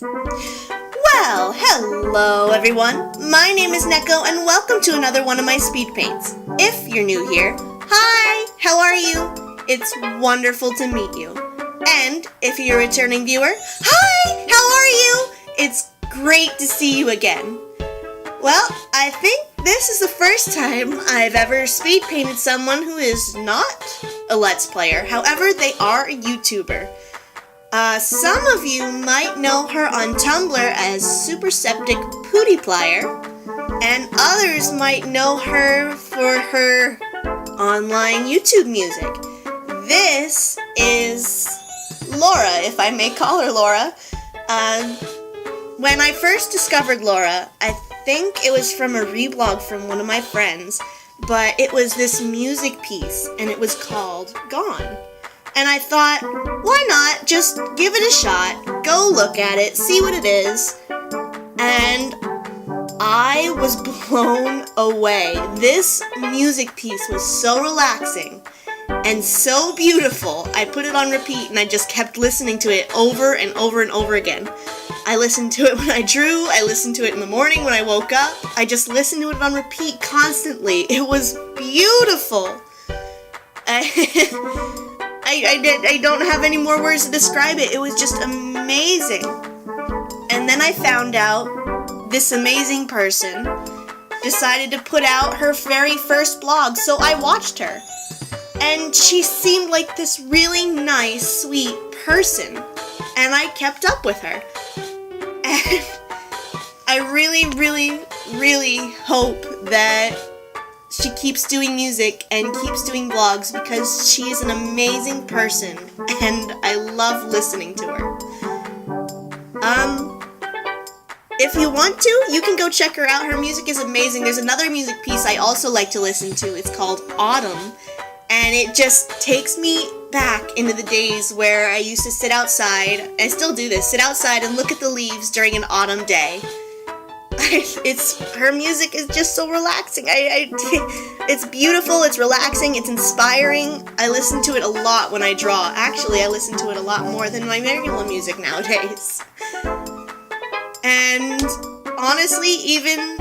Well, hello everyone. My name is Neko and welcome to another one of my speed paints. If you're new here, hi, how are you? It's wonderful to meet you. And if you're a returning viewer, hi, how are you? It's great to see you again. Well, I think this is the first time I've ever speed painted someone who is not a Let's Player. However, they are a YouTuber. Some of you might know her on Tumblr as Super Septic Pootyplier, and others might know her for her online YouTube music. This is Laura, if I may call her Laura. When I first discovered Laura, I think it was from a reblog from one of my friends, but it was this music piece, and it was called Gone. And I thought, why not just give it a shot, go look at it, see what it is, and I was blown away. This music piece was so relaxing and so beautiful. I put it on repeat and I just kept listening to it over and over and over again. I listened to it when I drew, I listened to it in the morning when I woke up, I just listened to it on repeat constantly. It was beautiful. I don't have any more words to describe it. It was just amazing. And then I found out this amazing person decided to put out her very first blog, so I watched her. And she seemed like this really nice, sweet person. And I kept up with her. And I really, really, really hope that she keeps doing music and keeps doing vlogs because she is an amazing person and I love listening to her. If you want to, you can go check her out. Her music is amazing. There's another music piece I also like to listen to. It's called Autumn, and it just takes me back into the days where I used to sit outside, I still do this, sit outside and look at the leaves during an autumn day. Her music is just so relaxing. It's beautiful, it's relaxing, it's inspiring. I listen to it a lot when I draw. Actually, I listen to it a lot more than my regular music nowadays. And honestly, even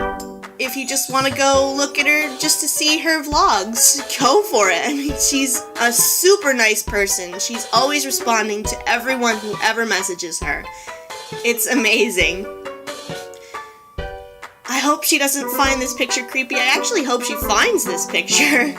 if you just want to go look at her just to see her vlogs, go for it. I mean, she's a super nice person. She's always responding to everyone who ever messages her. It's amazing. I hope she doesn't find this picture creepy. I actually hope she finds this picture.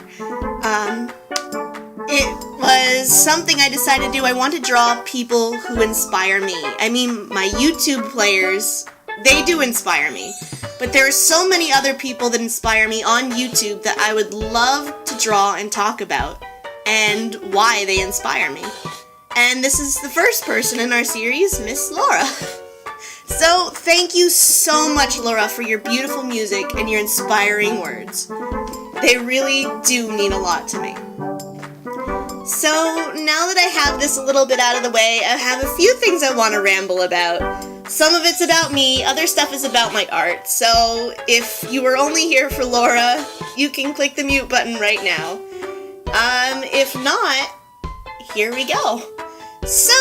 It was something I decided to do. I want to draw people who inspire me. I mean, my YouTube players, they do inspire me. But there are so many other people that inspire me on YouTube that I would love to draw and talk about, and why they inspire me. And this is the first person in our series, Miss Laura. So, thank you so much, Laura, for your beautiful music and your inspiring words. They really do mean a lot to me. So, now that I have this a little bit out of the way, I have a few things I want to ramble about. Some of it's about me, other stuff is about my art. So, if you were only here for Laura, you can click the mute button right now. If not, here we go. So,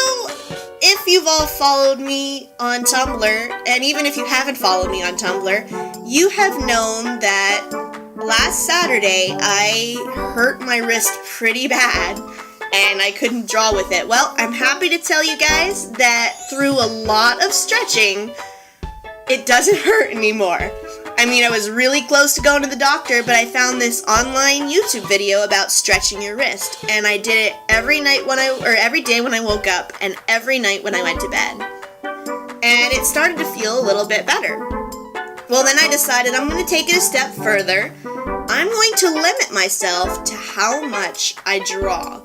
if you've all followed me on Tumblr, and even if you haven't followed me on Tumblr, you have known that last Saturday I hurt my wrist pretty bad, and I couldn't draw with it. Well, I'm happy to tell you guys that through a lot of stretching, it doesn't hurt anymore. I mean, I was really close to going to the doctor, but I found this online YouTube video about stretching your wrist, and I did it every day when I woke up, and every night when I went to bed. And it started to feel a little bit better. Well, then I decided I'm going to take it a step further. I'm going to limit myself to how much I draw.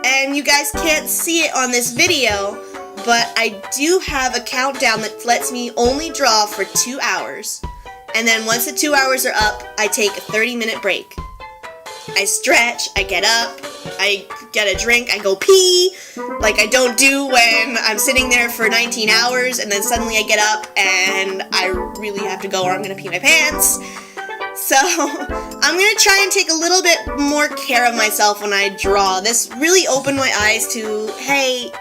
And you guys can't see it on this video, but I do have a countdown that lets me only draw for 2 hours. And then once the 2 hours are up, I take a 30-minute break. I stretch, I get up, I get a drink, I go pee, like I don't do when I'm sitting there for 19 hours and then suddenly I get up and I really have to go or I'm going to pee my pants. So, I'm going to try and take a little bit more care of myself when I draw. This really opened my eyes to, hey,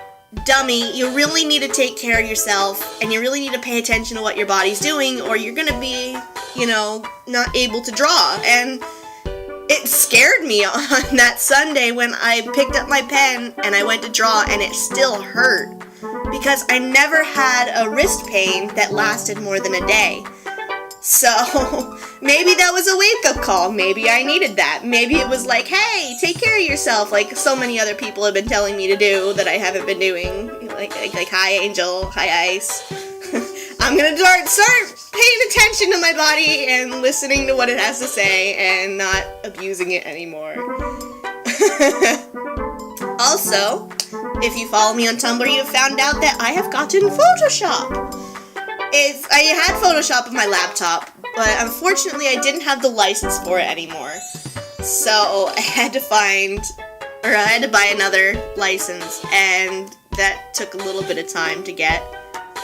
dummy, you really need to take care of yourself, and you really need to pay attention to what your body's doing, or you're gonna be, not able to draw. And it scared me on that Sunday when I picked up my pen and I went to draw, and it still hurt. Because I never had a wrist pain that lasted more than a day. So, maybe that was a wake-up call. Maybe I needed that. Maybe it was like, hey, take care of yourself, like so many other people have been telling me to do that I haven't been doing. Like hi, Angel, hi, Ice. I'm gonna start paying attention to my body and listening to what it has to say and not abusing it anymore. Also, if you follow me on Tumblr, you've found out that I have gotten Photoshop. I had Photoshop on my laptop, but unfortunately I didn't have the license for it anymore. So I had to buy another license, and that took a little bit of time to get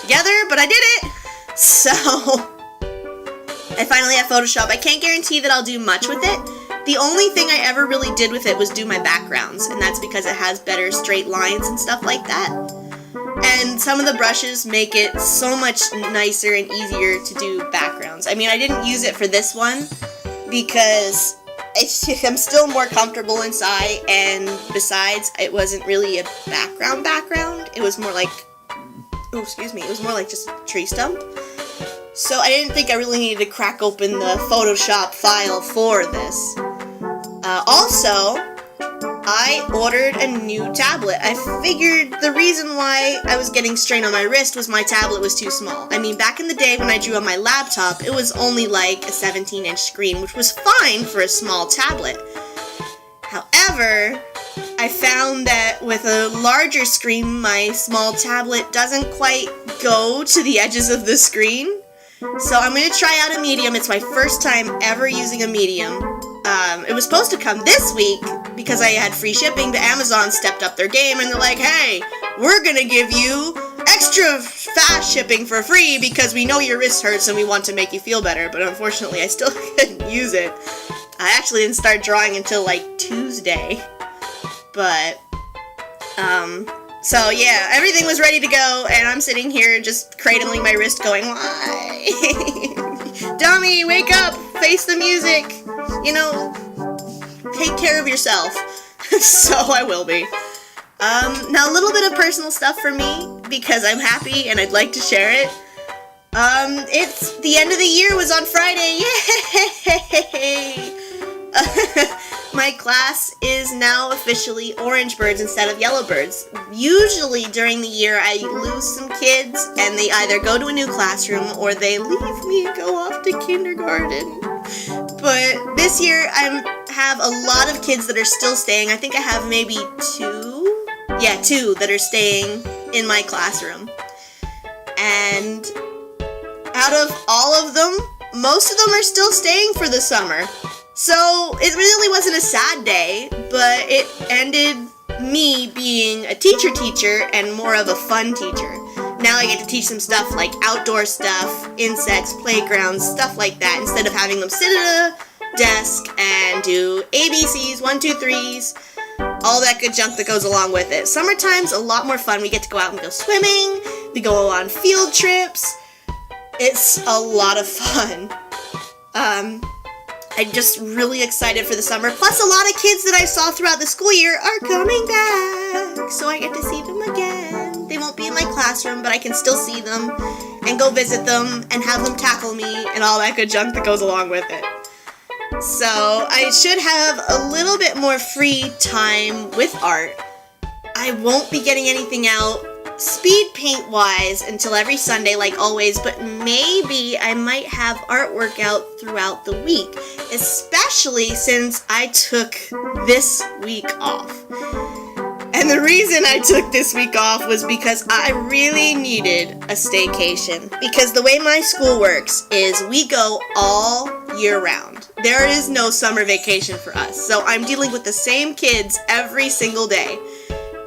together, but I did it! So, I finally have Photoshop. I can't guarantee that I'll do much with it. The only thing I ever really did with it was do my backgrounds, and that's because it has better straight lines and stuff like that. And some of the brushes make it so much nicer and easier to do backgrounds. I mean, I didn't use it for this one because I'm still more comfortable inside, and besides, it wasn't really a background. It was more like, it was more like just a tree stump. So I didn't think I really needed to crack open the Photoshop file for this. Also, I ordered a new tablet. I figured the reason why I was getting strain on my wrist was my tablet was too small. I mean, back in the day when I drew on my laptop, it was only like a 17-inch screen, which was fine for a small tablet. However, I found that with a larger screen, my small tablet doesn't quite go to the edges of the screen. So I'm going to try out a medium. It's my first time ever using a medium. It was supposed to come this week because I had free shipping, but Amazon stepped up their game and they're like, hey, we're going to give you extra fast shipping for free because we know your wrist hurts and we want to make you feel better. But unfortunately, I still couldn't use it. I actually didn't start drawing until like Tuesday. But, so yeah, everything was ready to go, and I'm sitting here just cradling my wrist going, why? Dummy, wake up! Face the music! Take care of yourself. So I will be. Now a little bit of personal stuff for me, because I'm happy and I'd like to share it. It's the end of the year was on Friday. Yay! My class is now officially orange birds instead of yellow birds. Usually during the year I lose some kids and they either go to a new classroom or they leave me and go off to kindergarten. But this year I have a lot of kids that are still staying. I think I have maybe two that are staying in my classroom. And out of all of them, most of them are still staying for the summer. So it really wasn't a sad day, but it ended me being a teacher and more of a fun teacher. Now I get to teach them stuff like outdoor stuff, insects, playgrounds, stuff like that, instead of having them sit at a desk and do ABCs, 1, 2, 3s, all that good junk that goes along with it. Summertime's a lot more fun. We get to go out and go swimming, we go on field trips. It's a lot of fun. I'm just really excited for the summer. Plus, a lot of kids that I saw throughout the school year are coming back. So I get to see them again. They won't be in my classroom, but I can still see them and go visit them and have them tackle me and all that good junk that goes along with it. So I should have a little bit more free time with art. I won't be getting anything out speed paint wise until every Sunday like always, but maybe I might have artwork out throughout the week, especially since I took this week off. And the reason I took this week off was because I really needed a staycation, because the way my school works is we go all year round. There is no summer vacation for us, so I'm dealing with the same kids every single day.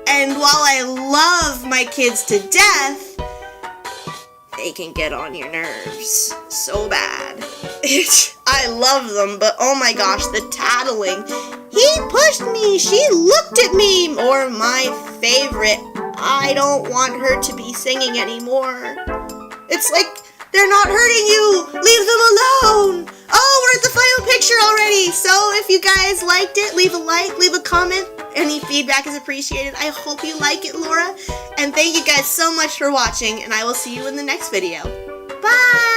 And while I love my kids to death, they can get on your nerves so bad. I love them, but oh my gosh, the tattling. He pushed me, she looked at me, or my favorite, I don't want her to be singing anymore. It's like, they're not hurting you! Leave them alone! Oh, we're at the final picture already! So if you guys liked it, leave a like, leave a comment. Any feedback is appreciated. I hope you like it, Laura. And thank you guys so much for watching, and I will see you in the next video. Bye!